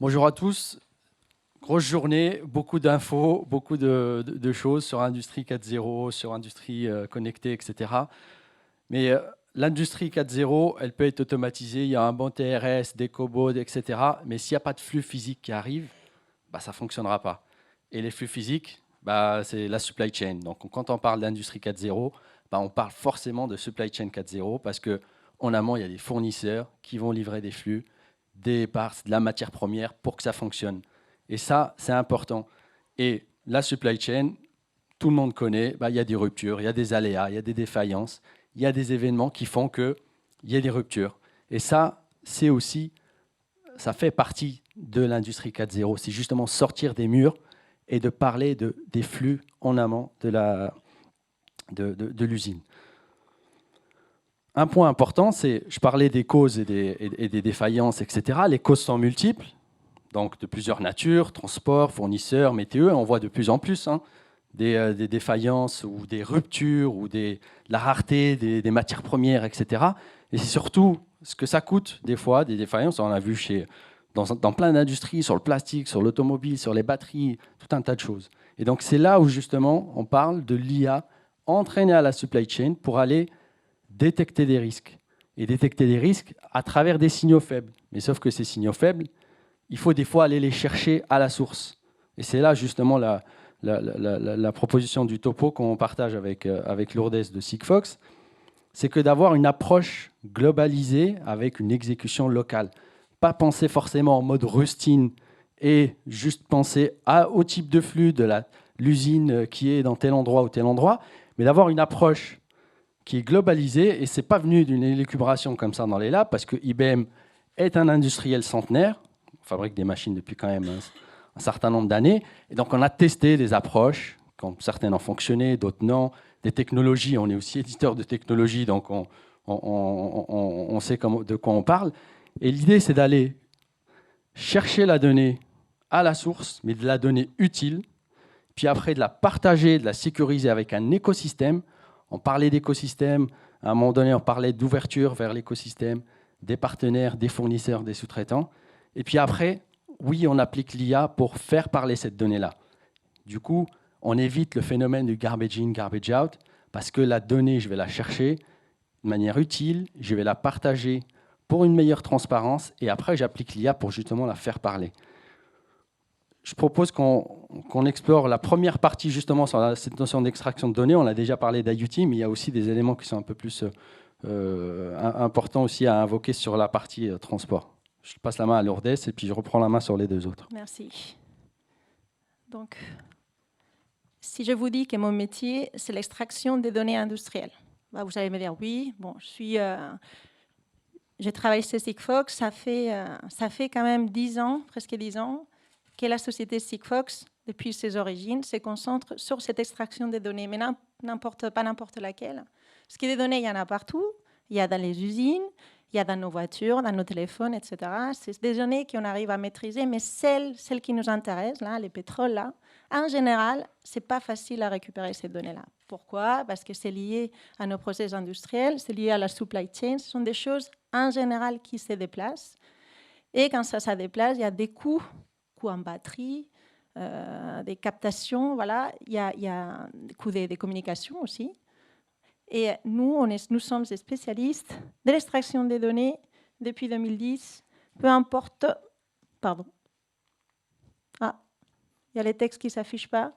Bonjour à tous. Grosse journée, beaucoup d'infos, beaucoup de choses sur Industrie 4.0, sur Industrie connectée, etc. Mais l'Industrie 4.0, elle peut être automatisée. Il y a un bon TRS, des cobots, etc. Mais s'il n'y a pas de flux physique qui arrive, bah, ça ne fonctionnera pas. Et les flux physiques, bah, c'est la supply chain. Donc quand on parle d'Industrie 4.0, bah, on parle forcément de supply chain 4.0 parce qu'en amont, il y a des fournisseurs qui vont livrer des flux, des parts, de la matière première pour que ça fonctionne. Et ça, c'est important. Et la supply chain, tout le monde connaît, bah, il y a des ruptures, il y a des aléas, il y a des défaillances, il y a des événements qui font qu'il y a des ruptures. Et ça, c'est aussi, ça fait partie de l'Industrie 4.0. C'est justement sortir des murs et de parler des flux en amont de l'usine. Un point important, c'est, je parlais des causes et des défaillances, etc. Les causes sont multiples, donc de plusieurs natures, transport, fournisseurs, météo. On voit de plus en plus des défaillances ou des ruptures ou la rareté des matières premières, etc. Et c'est surtout ce que ça coûte des fois, des défaillances. On a vu dans plein d'industries, sur le plastique, sur l'automobile, sur les batteries, tout un tas de choses. Et donc c'est là où justement on parle de l'IA entraînée à la supply chain pour aller détecter des risques. Et détecter des risques à travers des signaux faibles. Mais sauf que ces signaux faibles, il faut des fois aller les chercher à la source. Et c'est là justement la proposition du topo qu'on partage avec Lourdes de Sigfox, c'est que d'avoir une approche globalisée avec une exécution locale. Pas penser forcément en mode rustine et juste penser au type de flux de l'usine qui est dans tel endroit ou tel endroit, mais d'avoir une approche qui est globalisée, et ce n'est pas venu d'une élucubration comme ça dans les labs, parce que IBM est un industriel centenaire, on fabrique des machines depuis quand même un certain nombre d'années, et donc on a testé des approches, quand certaines ont fonctionné, d'autres non, des technologies, on est aussi éditeur de technologies, donc on sait de quoi on parle, et l'idée c'est d'aller chercher la donnée à la source, mais de la donnée utile, puis après de la partager, de la sécuriser avec un écosystème. On parlait d'écosystème, à un moment donné, on parlait d'ouverture vers l'écosystème, des partenaires, des fournisseurs, des sous-traitants. Et puis après, oui, on applique l'IA pour faire parler cette donnée-là. Du coup, on évite le phénomène du garbage in, garbage out, parce que la donnée, je vais la chercher de manière utile, je vais la partager pour une meilleure transparence, et après, j'applique l'IA pour justement la faire parler. Je propose qu'on explore la première partie justement sur cette notion d'extraction de données. On a déjà parlé d'IoT, mais il y a aussi des éléments qui sont un peu plus importants aussi à invoquer sur la partie transport. Je passe la main à Lourdes et puis je reprends la main sur les deux autres. Merci. Donc, si je vous dis que mon métier, c'est l'extraction des données industrielles, bah, vous allez me dire oui. Bon, j'ai travaillé chez Sigfox, ça fait quand même 10 ans, presque 10 ans, que la société Sigfox, depuis ses origines, se concentre sur cette extraction des données, mais pas n'importe laquelle. Parce que des données, il y en a partout. Il y a dans les usines, il y a dans nos voitures, dans nos téléphones, etc. C'est des données qu'on arrive à maîtriser, mais celles qui nous intéressent, là, les pétroles, là, en général, ce n'est pas facile à récupérer ces données-là. Pourquoi? Parce que c'est lié à nos process industriels, c'est lié à la supply chain. Ce sont des choses, en général, qui se déplacent. Et quand ça se déplace, il y a des coûts en batterie, des captations, voilà. Il y a des coûts des communications aussi. Et nous sommes des spécialistes de l'extraction des données depuis 2010. Peu importe... Pardon. Ah, il y a les textes qui ne s'affichent pas.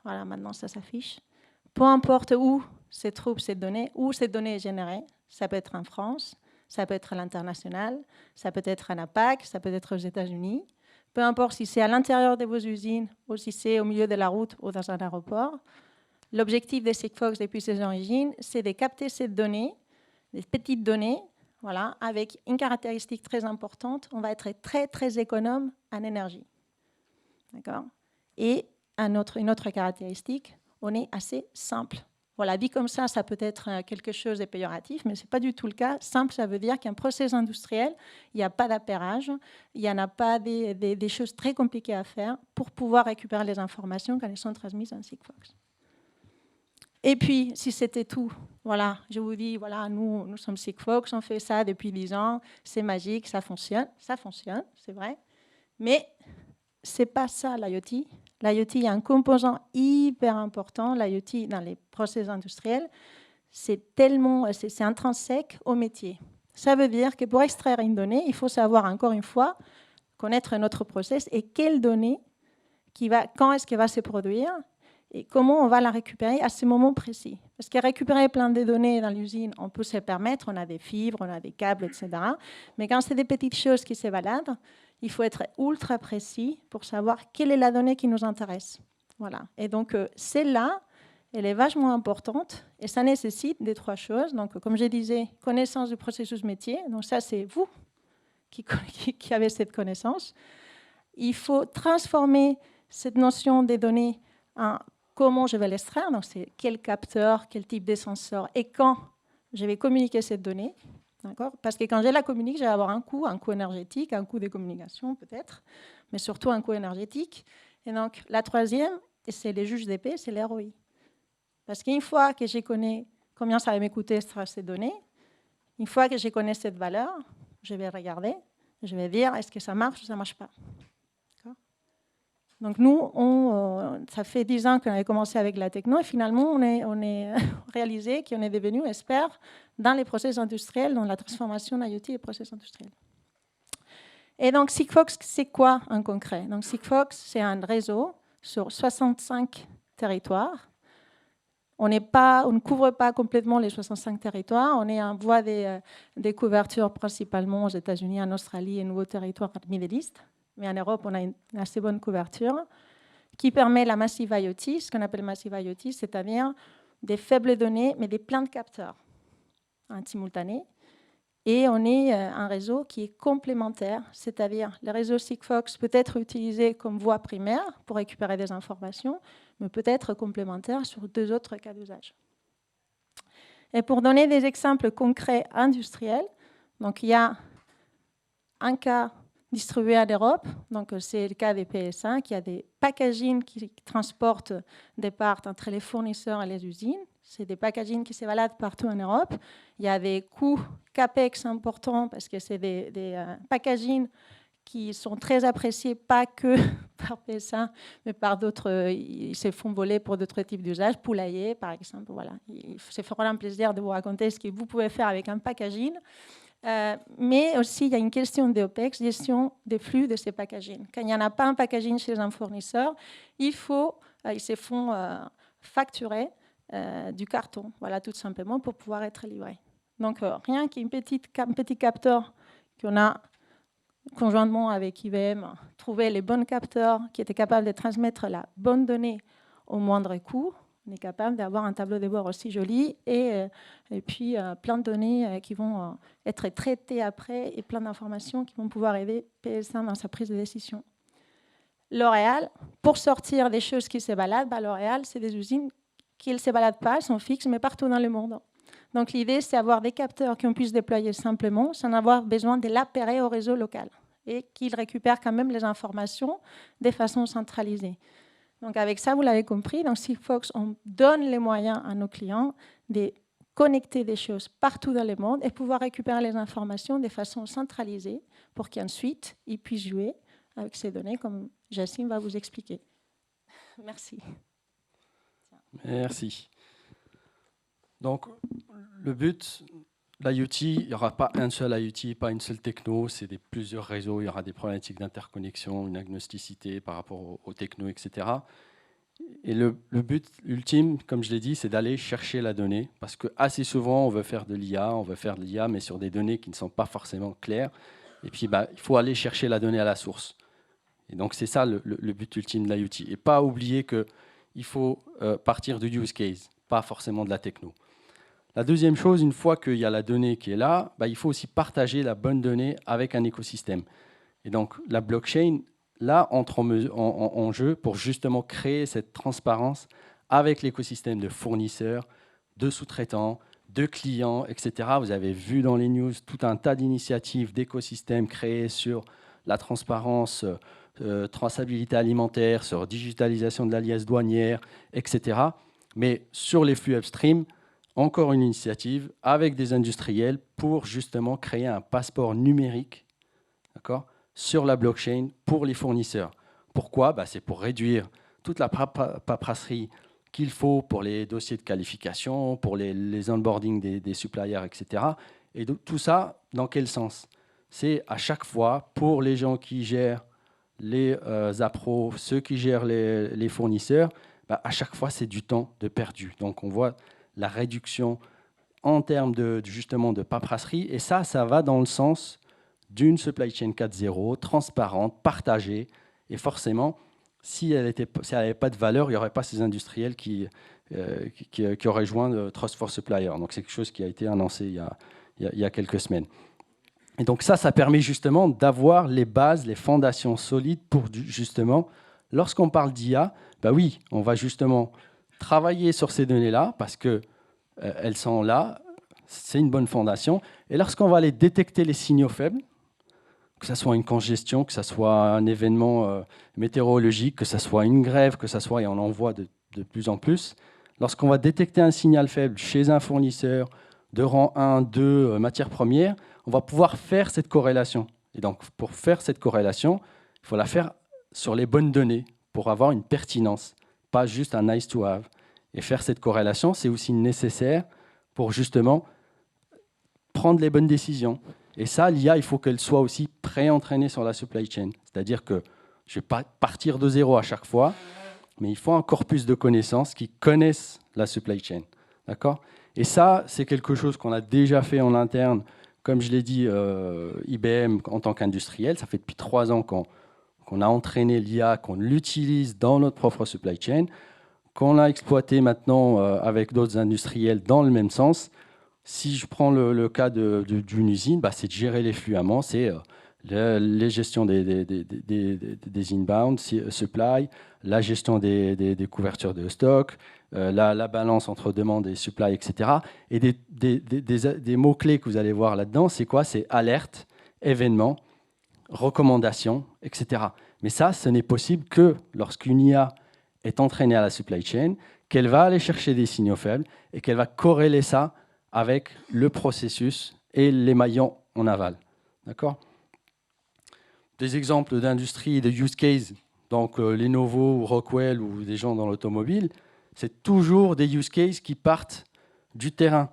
Voilà, maintenant ça s'affiche. Peu importe où se trouve cette donnée, où cette donnée est générée. Ça peut être en France, ça peut être à l'international, ça peut être en APAC, ça peut être aux États-Unis. Peu importe si c'est à l'intérieur de vos usines ou si c'est au milieu de la route ou dans un aéroport. L'objectif de Sigfox depuis ses origines, c'est de capter ces données, des petites données, voilà, avec une caractéristique très importante, on va être très, très économe en énergie. D'accord? Et une autre caractéristique, on est assez simple. Voilà, dit comme ça peut être quelque chose de péjoratif, mais ce n'est pas du tout le cas. Simple, ça veut dire qu'un process industriel, il n'y a pas d'appairage, il n'y en a pas des choses très compliquées à faire pour pouvoir récupérer les informations quand elles sont transmises en Sigfox. Et puis, si c'était tout, voilà, je vous dis, voilà, nous sommes Sigfox, on fait ça depuis 10 ans, c'est magique, ça fonctionne, c'est vrai. Mais ce n'est pas ça l'IoT. L'IoT, il y a un composant hyper important. L'IoT, dans les process industriels, c'est intrinsèque au métier. Ça veut dire que pour extraire une donnée, il faut savoir, encore une fois, connaître notre process et quelle donnée, quand est-ce qu'elle va se produire et comment on va la récupérer à ce moment précis. Parce que récupérer plein de données dans l'usine, on peut se le permettre, on a des fibres, on a des câbles, etc. Mais quand c'est des petites choses qui se baladent, il faut être ultra précis pour savoir quelle est la donnée qui nous intéresse. Voilà. Et donc, celle-là, elle est vachement importante et ça nécessite des trois choses. Donc, comme je disais, connaissance du processus métier. Donc, ça, c'est vous qui avez cette connaissance. Il faut transformer cette notion des données en comment je vais l'extraire. Donc, c'est quel capteur, quel type de senseur et quand je vais communiquer cette donnée. Parce que quand je la communique, je vais avoir un coût énergétique, un coût de communication peut-être, mais surtout un coût énergétique. Et donc, la troisième, et c'est les juges d'épée, c'est l'ROI. Parce qu'une fois que je connais combien ça va m'écouter extraire ces données, une fois que je connais cette valeur, je vais regarder, je vais dire est-ce que ça marche ou ça ne marche pas. Donc nous, ça fait 10 ans qu'on avait commencé avec la techno et finalement, on est réalisé qu'on est devenu expert dans les process industriels, dans la transformation d'IoT et process industriels. Et donc Sigfox, c'est quoi en concret? Donc Sigfox, c'est un réseau sur 65 territoires. On ne couvre pas complètement les 65 territoires. On est en voie des couvertures principalement aux États-Unis, en Australie et nouveaux territoires Middle East. Mais en Europe, on a une assez bonne couverture qui permet la massive IoT, ce qu'on appelle massive IoT, c'est-à-dire des faibles données, mais des pleins de capteurs en simultané. Et on est un réseau qui est complémentaire, c'est-à-dire le réseau Sigfox peut être utilisé comme voie primaire pour récupérer des informations, mais peut être complémentaire sur 2 autres cas d'usage. Et pour donner des exemples concrets industriels, donc il y a un cas distribué en Europe, donc c'est le cas des PS5, il y a des packaging qui transportent des parts entre les fournisseurs et les usines. C'est des packaging qui se baladent partout en Europe. Il y a des coûts CAPEX importants parce que c'est des packaging qui sont très appréciés, pas que par PS1, mais par d'autres. Ils se font voler pour d'autres types d'usages. Poulailler, par exemple. Voilà. C'est vraiment un plaisir de vous raconter ce que vous pouvez faire avec un packaging. Mais aussi, il y a une question d'OPEX, gestion des flux de ces packaging. Quand il n'y en a pas un packaging chez un fournisseur, ils se font facturer du carton, voilà, tout simplement, pour pouvoir être livrés. Donc, rien qu'un petit capteur qu'on a conjointement avec IBM, trouvé les bons capteurs qui étaient capables de transmettre la bonne donnée au moindre coût, on est capable d'avoir un tableau de bord aussi joli et puis plein de données qui vont être traitées après et plein d'informations qui vont pouvoir aider PS1 dans sa prise de décision. L'Oréal, pour sortir des choses qui se baladent, L'Oréal, c'est des usines qui ne se baladent pas, elles sont fixes, mais partout dans le monde. Donc l'idée, c'est d'avoir des capteurs qu'on puisse déployer simplement sans avoir besoin de l'appairer au réseau local et qu'ils récupèrent quand même les informations de façon centralisée. Donc avec ça, vous l'avez compris, dans Sigfox, on donne les moyens à nos clients de connecter des choses partout dans le monde et pouvoir récupérer les informations de façon centralisée pour qu'ensuite, ils puissent jouer avec ces données, comme Jacine va vous expliquer. Merci. Merci. Donc, le but, l'IoT, il n'y aura pas un seul IoT, pas une seule techno, c'est plusieurs réseaux, il y aura des problématiques d'interconnexion, une agnosticité par rapport aux technos, etc. Et le but ultime, comme je l'ai dit, c'est d'aller chercher la donnée, parce que assez souvent, on veut faire de l'IA, mais sur des données qui ne sont pas forcément claires. Et puis, il faut aller chercher la donnée à la source. Et donc, c'est ça le but ultime de l'IoT. Et pas oublier qu'il faut partir du use case, pas forcément de la techno. La deuxième chose, une fois qu'il y a la donnée qui est là, il faut aussi partager la bonne donnée avec un écosystème. Et donc, la blockchain, là, entre en jeu pour justement créer cette transparence avec l'écosystème de fournisseurs, de sous-traitants, de clients, etc. Vous avez vu dans les news tout un tas d'initiatives d'écosystèmes créés sur la transparence, traçabilité alimentaire, sur digitalisation de la liasse douanière, etc. Mais sur les flux upstream, encore une initiative avec des industriels pour justement créer un passeport numérique, d'accord, sur la blockchain pour les fournisseurs. Pourquoi ? C'est pour réduire toute la paperasserie qu'il faut pour les dossiers de qualification, pour les onboarding des suppliers, etc. Et donc, tout ça, dans quel sens ? C'est à chaque fois, pour les gens qui gèrent les appros, ceux qui gèrent les fournisseurs, à chaque fois, c'est du temps de perdu. Donc, on voit la réduction en termes justement de paperasserie. Et ça va dans le sens d'une supply chain 4.0, transparente, partagée. Et forcément, si elle n'avait pas de valeur, il n'y aurait pas ces industriels qui auraient joint Trust for Supplier. Donc, c'est quelque chose qui a été annoncé il y a quelques semaines. Et donc, ça permet justement d'avoir les bases, les fondations solides pour justement, lorsqu'on parle d'IA, oui, on va justement travailler sur ces données-là parce qu'elles sont là, c'est une bonne fondation. Et lorsqu'on va aller détecter les signaux faibles, que ce soit une congestion, que ce soit un événement météorologique, que ce soit une grève, que ce soit, et on en voit de plus en plus, lorsqu'on va détecter un signal faible chez un fournisseur de rang 1, 2, matières premières, on va pouvoir faire cette corrélation. Et donc, pour faire cette corrélation, il faut la faire sur les bonnes données pour avoir une pertinence, pas juste un nice to have. Et faire cette corrélation, c'est aussi nécessaire pour justement prendre les bonnes décisions. Et ça, l'IA, il faut qu'elle soit aussi pré-entraînée sur la supply chain. C'est-à-dire que je ne vais pas partir de zéro à chaque fois, mais il faut un corpus de connaissances qui connaissent la supply chain. D'accord ? Et ça, c'est quelque chose qu'on a déjà fait en interne. Comme je l'ai dit, IBM en tant qu'industriel, ça fait depuis 3 ans qu'on a entraîné l'IA, qu'on l'utilise dans notre propre supply chain, qu'on a exploité maintenant avec d'autres industriels dans le même sens. Si je prends le cas d'une usine, c'est de gérer les flux amont, c'est les gestions des inbound supply, la gestion des couvertures de stock, la balance entre demande et supply, etc. Et des mots-clés que vous allez voir là-dedans, c'est quoi ? C'est alerte, événement, recommandation, etc. Mais ça, ce n'est possible que lorsqu'une IA est entraînée à la supply chain, qu'elle va aller chercher des signaux faibles et qu'elle va corréler ça avec le processus et les maillons en aval. D'accord ? Des exemples d'industrie, de use case, donc Lenovo, Rockwell ou des gens dans l'automobile, c'est toujours des use cases qui partent du terrain.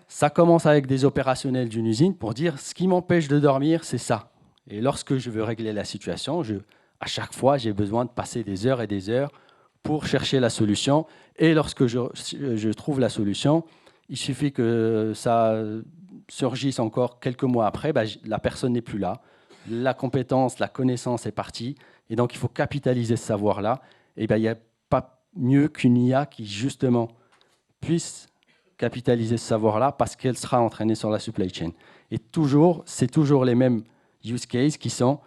Ça commence avec des opérationnels d'une usine pour dire ce qui m'empêche de dormir, c'est ça. Et lorsque je veux régler la situation, à chaque fois, j'ai besoin de passer des heures et des heures pour chercher la solution. Et lorsque je trouve la solution, il suffit que ça surgisse encore quelques mois après, la personne n'est plus là. La compétence, la connaissance est partie. Et donc, il faut capitaliser ce savoir-là. Et il n'y a pas mieux qu'une IA qui, justement, puisse capitaliser ce savoir-là parce qu'elle sera entraînée sur la supply chain. Et c'est toujours les mêmes use cases qui sont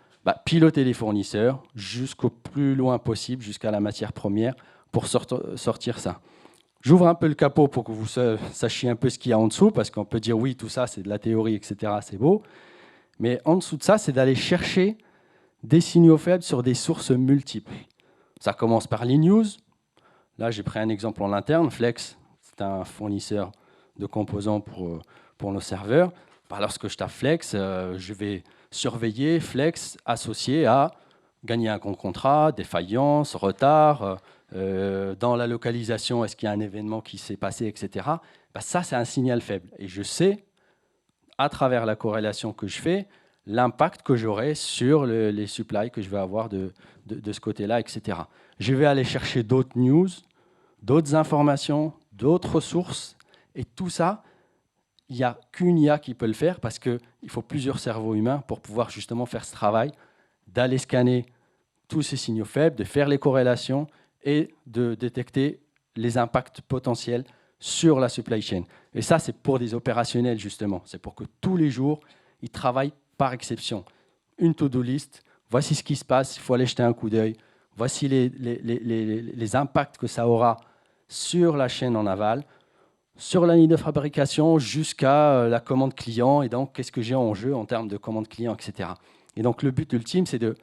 piloter les fournisseurs jusqu'au plus loin possible, jusqu'à la matière première, pour sortir ça. J'ouvre un peu le capot pour que vous sachiez un peu ce qu'il y a en dessous, parce qu'on peut dire oui, tout ça, c'est de la théorie, etc., c'est beau. Mais en dessous de ça, c'est d'aller chercher des signaux faibles sur des sources multiples. Ça commence par les news. Là, j'ai pris un exemple en interne. Flex, c'est un fournisseur de composants pour nos serveurs. Lorsque je tape Flex, je vais surveiller Flex associé à gagner un contrat, défaillance, retard, dans la localisation, est-ce qu'il y a un événement qui s'est passé, etc. Ça, c'est un signal faible. Et je sais, à travers la corrélation que je fais, l'impact que j'aurai sur les supplies que je vais avoir de ce côté-là, etc. Je vais aller chercher d'autres news, d'autres informations, d'autres sources. Et tout ça, il n'y a qu'une IA qui peut le faire parce qu'il faut plusieurs cerveaux humains pour pouvoir justement faire ce travail, d'aller scanner tous ces signaux faibles, de faire les corrélations et de détecter les impacts potentiels sur la supply chain. Et ça, c'est pour des opérationnels, justement. C'est pour que tous les jours, ils travaillent par exception. Une to-do list, voici ce qui se passe, il faut aller jeter un coup d'œil. Voici les impacts que ça aura sur la chaîne en aval, sur la ligne de fabrication jusqu'à la commande client. Et donc, qu'est-ce que j'ai en jeu en termes de commande client, etc. Et donc, le but ultime, c'est de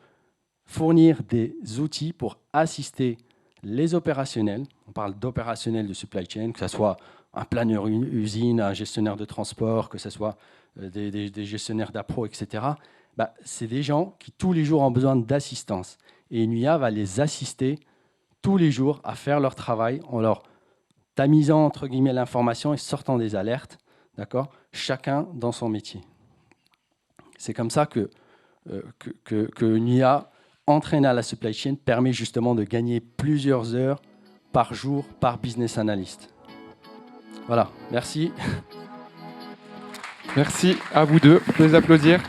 fournir des outils pour assister les opérationnels. On parle d'opérationnels de supply chain, que ce soit un planeur usine, un gestionnaire de transport, que ce soit des gestionnaires d'appro, etc., c'est des gens qui tous les jours ont besoin d'assistance. Et une IA va les assister tous les jours à faire leur travail en leur tamisant entre guillemets l'information et sortant des alertes, d'accord, chacun dans son métier. C'est comme ça que une IA entraînée à la supply chain permet justement de gagner plusieurs heures par jour par business analyst. Voilà, merci. Merci à vous deux, vous pouvez les applaudir.